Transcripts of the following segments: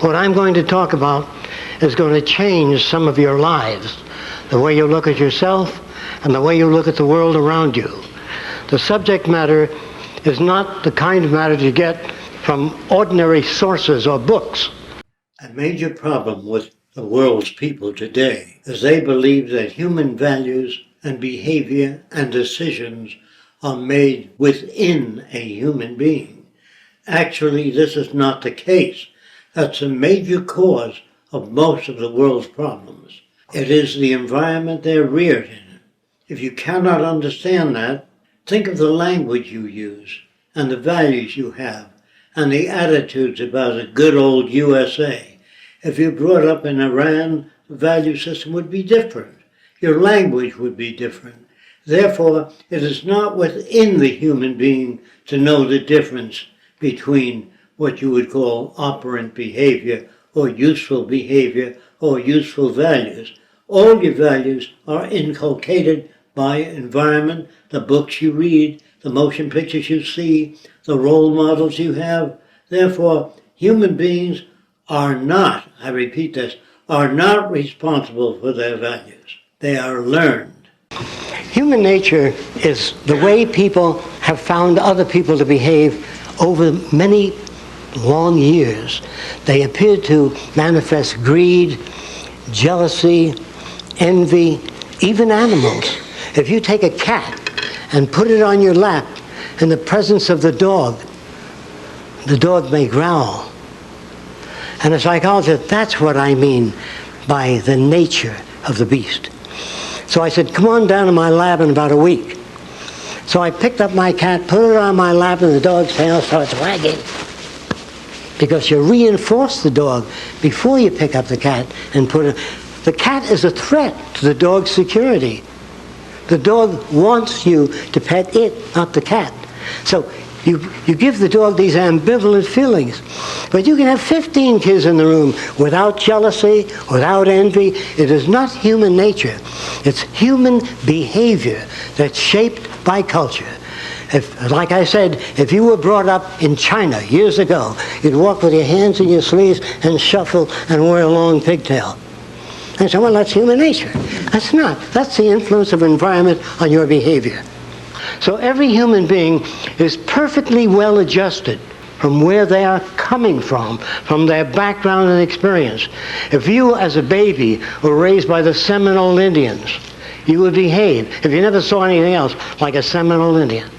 What I'm going to talk about is going to change some of your lives, the way you look at yourself and the way you look at the world around you. The subject matter is not the kind of matter you get from ordinary sources or books. A major problem with the world's people today is they believe that human values and behavior and decisions are made within a human being. Actually, this is not the case. That's a major cause of most of the world's problems. It is the environment they're reared in. If you cannot understand that, think of the language you use and the values you have and the attitudes about the good old USA. If you're brought up in Iran, the value system would be different. Your language would be different. Therefore, it is not within the human being to know the difference between what you would call operant behavior or useful values. All your values are inculcated by environment, the books you read, the motion pictures you see, the role models you have. Therefore, human beings are not, I repeat this, are not responsible for their values. They are learned. Human nature is the way people have found other people to behave over many long years. They appear to manifest greed, jealousy, envy, even animals. If you take a cat and put it on your lap in the presence of the dog may growl. And a psychologist, that's what I mean by the nature of the beast. So I said, come on down to my lab in about a week. So I picked up my cat, put it on my lap, and the dog's tail starts wagging. Because you reinforce the dog before you pick up the cat and put it. The cat is a threat to the dog's security. The dog wants you to pet it, not the cat. So you give the dog these ambivalent feelings. But you can have 15 kids in the room without jealousy, without envy. It is not human nature. It's human behavior that's shaped by culture. If, like I said, if you were brought up in China years ago, you'd walk with your hands in your sleeves and shuffle and wear a long pigtail. And so, well, that's human nature. That's not. That's the influence of environment on your behavior. So every human being is perfectly well adjusted from where they are coming from their background and experience. If you, as a baby, were raised by the Seminole Indians, you would behave, if you never saw anything else, like a Seminole Indian.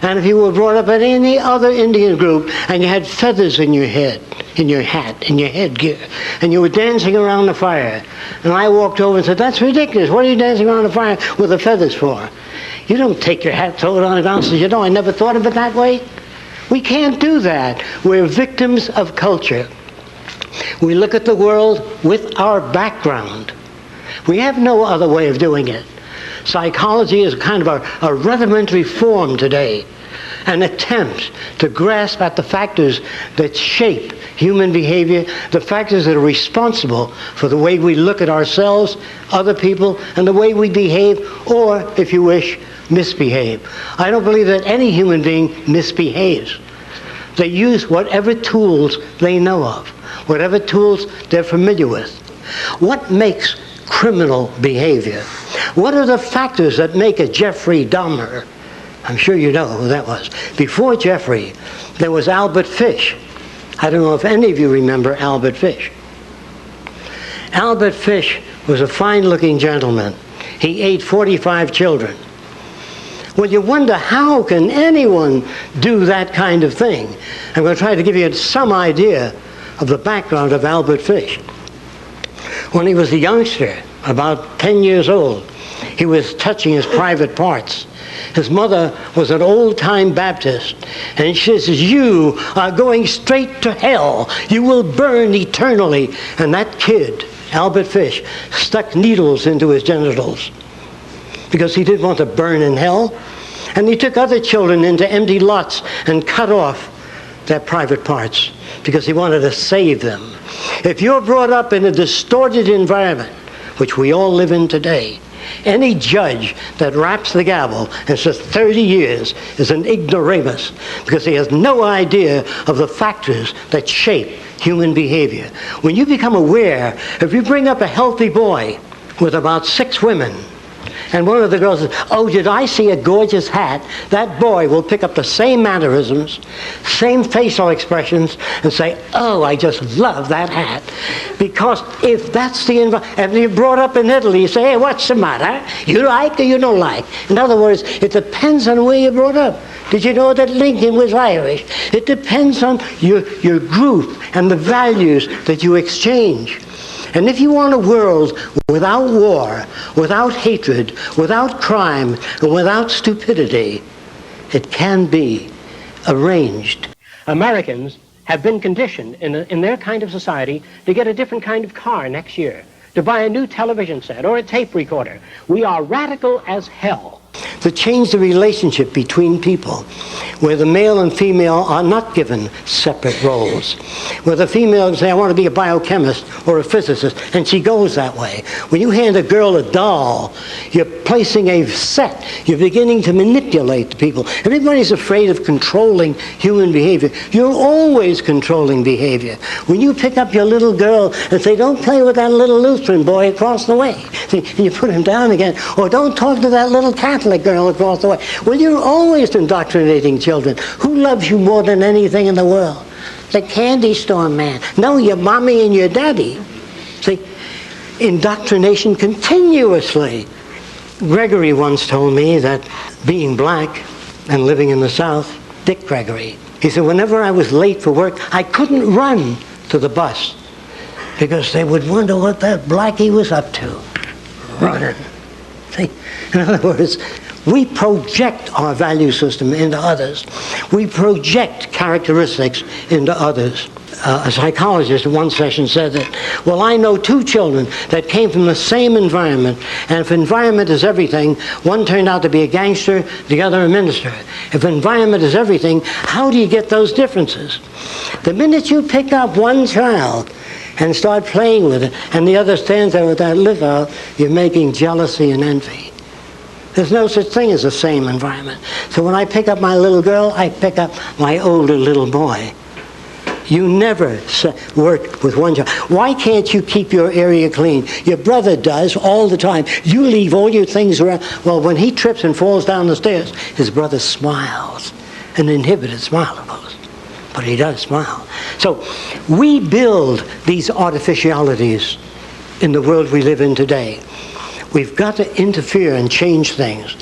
And if you were brought up in any other Indian group and you had feathers in your head, in your hat, in your headgear, and you were dancing around the fire, and I walked over and said, that's ridiculous. What are you dancing around the fire with the feathers for? You don't take your hat, throw it on the ground, and say, you know, I never thought of it that way. We can't do that. We're victims of culture. We look at the world with our background. We have no other way of doing it. Psychology is kind of a rudimentary form today, an attempt to grasp at the factors that shape human behavior, the factors that are responsible for the way we look at ourselves, other people, and the way we behave, or, if you wish, misbehave. I don't believe that any human being misbehaves. They use whatever tools they know of, whatever tools they're familiar with. What makes criminal behavior? What are the factors that make a Jeffrey Dahmer? I'm sure you know who that was. Before Jeffrey, there was Albert Fish. I don't know if any of you remember Albert Fish. Albert Fish was a fine-looking gentleman. He ate 45 children. Well, you wonder, how can anyone do that kind of thing? I'm going to try to give you some idea of the background of Albert Fish. When he was a youngster, about 10 years old, he was touching his private parts. His mother was an old-time Baptist, and she says, you are going straight to hell. You will burn eternally. And that kid, Albert Fish, stuck needles into his genitals because he didn't want to burn in hell. And he took other children into empty lots and cut off their private parts because he wanted to save them. If you're brought up in a distorted environment, which we all live in today, Any judge that raps the gavel and says 30 years is an ignoramus, because he has no idea of the factors that shape human behavior. When you become aware, if you bring up a healthy boy with about 6 women, and one of the girls says, "Oh, did I see a gorgeous hat?" That boy will pick up the same mannerisms, same facial expressions, and say, "Oh, I just love that hat." Because if that's the environment, and you're brought up in Italy, you say, "Hey, what's the matter? You like or you don't like?" In other words, it depends on where you're brought up. Did you know that Lincoln was Irish? It depends on your group and the values that you exchange. And if you want a world without war, without hatred, without crime, and without stupidity, it can be arranged. Americans have been conditioned in their kind of society to get a different kind of car next year, to buy a new television set or a tape recorder. We are radical as hell. To change the relationship between people, where the male and female are not given separate roles, where the female can say, "I want to be a biochemist or a physicist," and she goes that way. When you hand a girl a doll, you're placing a set. You're beginning to manipulate the people. Everybody's afraid of controlling human behavior. You're always controlling behavior. When you pick up your little girl and say, "Don't play with that little Lutheran boy across the way," and you put him down again, or "Don't talk to that little Catholic girl across the way." Well, you're always indoctrinating children. Who loves you more than anything in the world? The candy store man. No, your mommy and your daddy. See, indoctrination continuously. Gregory once told me that being black and living in the South, Dick Gregory, he said, whenever I was late for work, I couldn't run to the bus because they would wonder what that blackie was up to. Running. See? In other words, we project our value system into others. We project characteristics into others. A psychologist in one session said that, well, I know 2 children that came from the same environment, and if environment is everything, one turned out to be a gangster, the other a minister. If environment is everything, how do you get those differences? The minute you pick up one child and start playing with it, and the other stands there with that lip out, you're making jealousy and envy. There's no such thing as the same environment. So when I pick up my little girl, I pick up my older little boy. You never work with one child. Why can't you keep your area clean? Your brother does all the time. You leave all your things around. Well, when he trips and falls down the stairs, his brother smiles. An inhibited smile, of course. But he does smile. So we build these artificialities in the world we live in today. We've got to interfere and change things.